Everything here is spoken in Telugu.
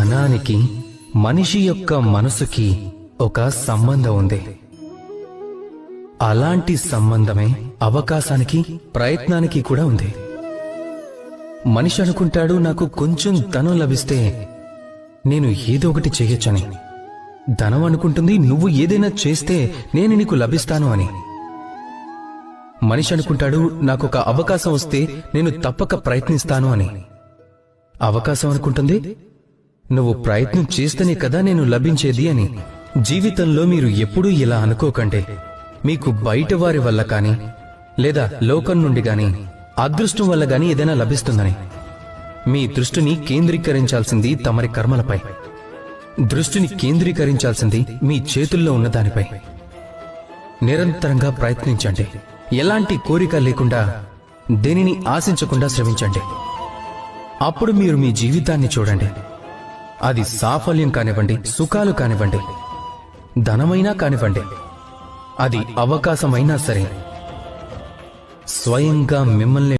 ధనానికి మనిషి యొక్క మనసుకి ఒక సంబంధం ఉంది. అలాంటి సంబంధమే అవకాశానికి, ప్రయత్నానికి కూడా ఉంది. మనిషి అనుకుంటాడు, నాకు కొంచెం ధనం లభిస్తే నేను ఏదో ఒకటి చేయొచ్చని. ధనం అనుకుంటుంది, నువ్వు ఏదైనా చేస్తే నేను నీకు లభిస్తాను అని. మనిషి అనుకుంటాడు, నాకొక అవకాశం వస్తే నేను తప్పక ప్రయత్నిస్తాను అని. అవకాశం అనుకుంటుంది, నువ్వు ప్రయత్నం చేస్తేనే కదా నేను లభించేది అని. జీవితంలో మీరు ఎప్పుడూ ఇలా అనుకోకండి, మీకు బయట వారి వల్ల కానీ లేదా లోకం నుండి గాని, అదృష్టం వల్ల గాని ఏదైనా లభిస్తుందని. మీ దృష్టిని కేంద్రీకరించాల్సింది తమరి కర్మలపై. దృష్టిని కేంద్రీకరించాల్సింది మీ చేతుల్లో ఉన్న దానిపై. నిరంతరంగా ప్రయత్నించండి. ఎలాంటి కోరిక లేకుండా, దేనిని ఆశించకుండా శ్రమించండి. అప్పుడు మీరు మీ జీవితాన్ని చూడండి. అది సాఫల్యం కానివ్వండి, సుఖాలు కానివ్వండి, ధనమైనా కానివ్వండి, అది అవకాశమైనా సరే, స్వయంగా మిమ్మల్ని